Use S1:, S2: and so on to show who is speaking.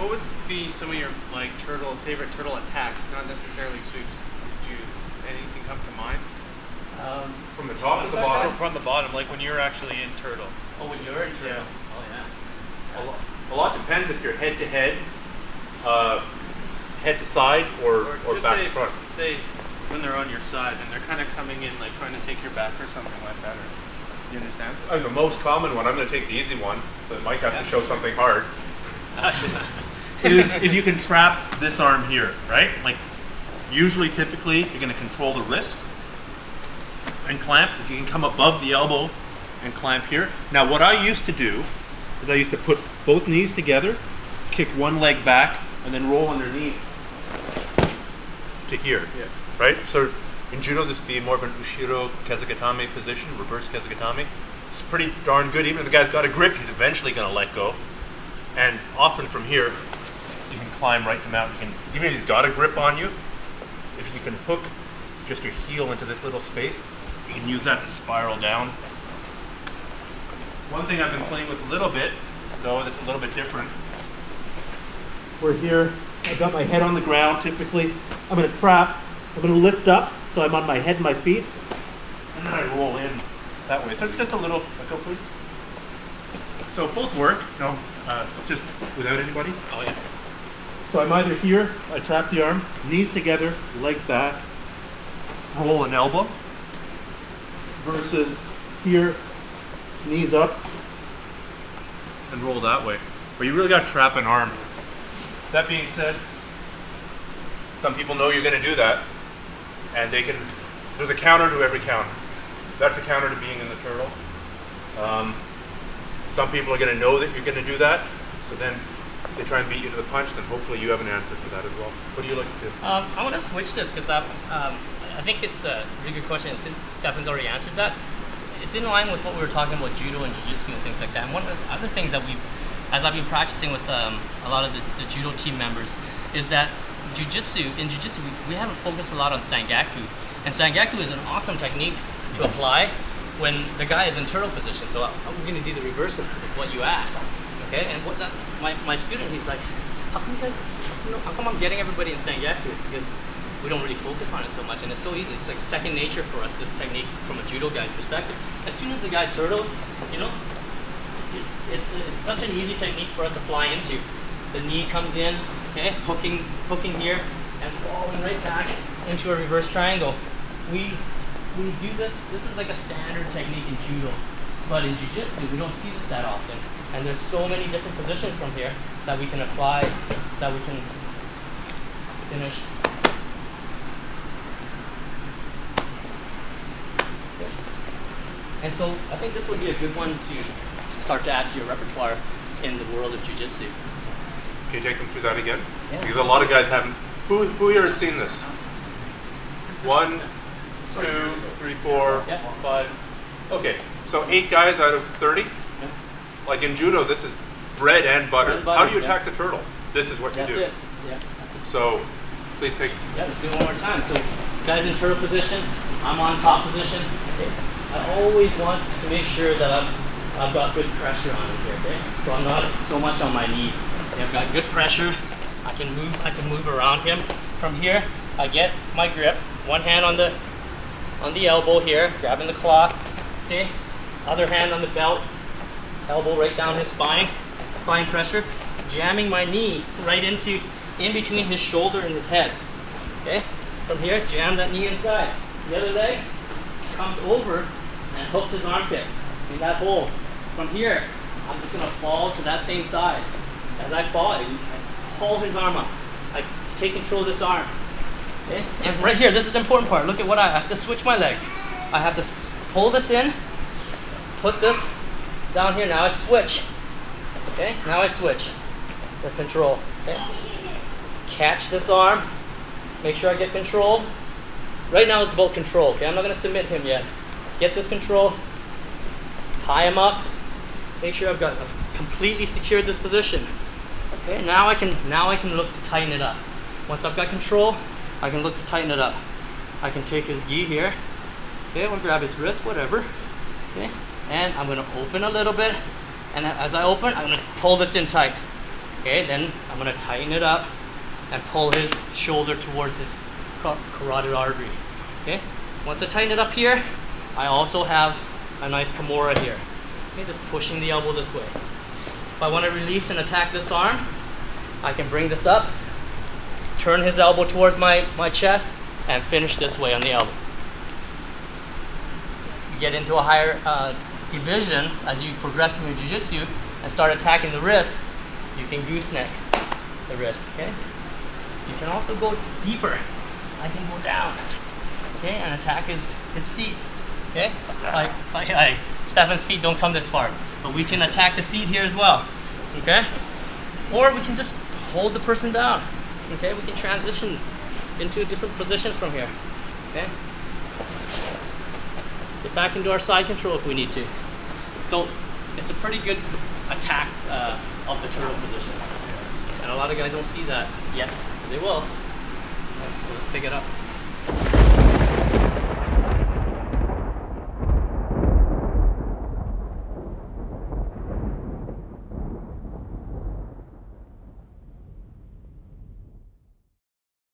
S1: What would be some of your like favorite turtle attacks? Not necessarily sweeps. Did you anything come to mind?
S2: From the top to the bottom?
S1: From the bottom, like when you're actually in turtle.
S3: Oh, when you're in turtle?
S1: Yeah.
S3: Oh, yeah.
S2: A lot depends if you're head to head, head to side, or back to front.
S1: Say when they're on your side and they're kind of coming in like trying to take your back or something like that. You understand?
S2: The most common one, I'm going to take the easy one, so Mike has to show something hard. If you can trap this arm here, right? Like usually, typically, you're going to control the wrist and clamp. If you can come above the elbow and clamp here. Now, what I used to do is I used to put both knees together, kick one leg back, and then roll underneath to here.
S1: Yeah.
S2: Right? So in judo, this would be more of an ushiro kezugatame position, reverse kezugatame. It's pretty darn good. Even if the guy's got a grip, he's eventually going to let go. And often from here, you can climb right to mount. You can, even if he's got a grip on you, if you can hook just your heel into this little space, you can use that to spiral down. One thing I've been playing with a little bit, though, that's a little bit different. We're here, I've got my head on the ground typically. I'm going to trap, I'm going to lift up, so I'm on my head and my feet, and then I roll in that way. So it's just a little, go please. So both work, no, just without anybody.
S1: Oh yeah.
S2: So I'm either here, I trap the arm, knees together, leg back, roll an elbow, versus here, knees up, and roll that way. But you really got to trap an arm. That being said, some people know you're going to do that, and they can, there's a counter to every counter. That's a counter to being in the turtle. Some people are going to know that you're going to do that, so then they try and beat you to the punch, then hopefully you have an answer for that as well. What do you like to do?
S3: I want to switch this because I think it's a really good question, and since Stephan's already answered that, it's in line with what we were talking about judo and jiu-jitsu and things like that. And one of the other things that as I've been practicing with a lot of the judo team members, is that in jiu-jitsu, we haven't focused a lot on sangaku. And sangaku is an awesome technique to apply when the guy is in turtle position. So I'm going to do the reverse of what you asked. Okay, and what that's my student, he's like, how come I'm getting everybody in sangaku? It's because we don't really focus on it so much, and it's so easy. It's like second nature for us, this technique from a judo guy's perspective. As soon as the guy turtles, it's such an easy technique for us to fly into. The knee comes in, okay, hooking here, and falling right back into a reverse triangle. We do this. This is like a standard technique in judo, but in jiu-jitsu we don't see this that often. And there's so many different positions from here that we can apply, that we can finish. And so I think this would be a good one to start to add to your repertoire in the world of jiu-jitsu.
S2: Can you take them through that again?
S3: Yeah.
S2: Because a lot of guys haven't. Who here has seen this? 1, 2, 3, 4,
S3: Yeah.
S2: 5. Okay, so 8 guys out of 30.
S3: Yeah.
S2: Like in judo, this is bread and butter.
S3: Bread and butter,
S2: How do you
S3: yeah.
S2: attack the turtle? This is what
S3: That's
S2: you do.
S3: it. Yeah, that's it.
S2: So please take.
S3: Yeah, let's do it one more time. So, guys in turtle position, I'm on top position. Okay. I always want to make sure that I've got good pressure on him here. Okay, so I'm not so much on my knees. Okay, I've got good pressure. I can move around him. From here, I get my grip. One hand on the elbow here, grabbing the cloth. Okay, other hand on the belt. Elbow right down his spine. Applying pressure, jamming my knee right in between his shoulder and his head. Okay, from here, jam that knee inside. The other leg comes over and hooks his armpit in that hole. From here, I'm just gonna fall to that same side. As I fall, I pull his arm up. I take control of this arm. Okay, and right here, this is the important part. Look at what I have to switch my legs. I have to pull this in, put this down here. Now I switch. Okay, now I switch for control. Okay, catch this arm. Make sure I get control. Right now it's about control. Okay, I'm not going to submit him yet. Get this control. Tie him up. Make sure I've completely secured this position. Okay, now I can look to tighten it up. Once I've got control, I can look to tighten it up. I can take his gi here. Okay, or grab his wrist, whatever. Okay, and I'm going to open a little bit. And as I open, I'm going to pull this in tight. Okay, then I'm gonna tighten it up and pull his shoulder towards his carotid artery. Okay, once I tighten it up here, I also have a nice Kimura here. Okay, just pushing the elbow this way. If I want to release and attack this arm, I can bring this up, turn his elbow towards my chest, and finish this way on the elbow. If you get into a higher division, as you progress in your jiu-jitsu and start attacking the wrist, you can gooseneck the wrist, okay? You can also go deeper. I can go down, okay, and attack his feet, okay? Stephan's feet don't come this far, but we can attack the feet here as well, okay? Or we can just hold the person down, okay? We can transition into a different position from here, okay? Get back into our side control if we need to. So it's a pretty good attack of the turtle position. And a lot of guys don't see that yet. They will. So let's pick it up.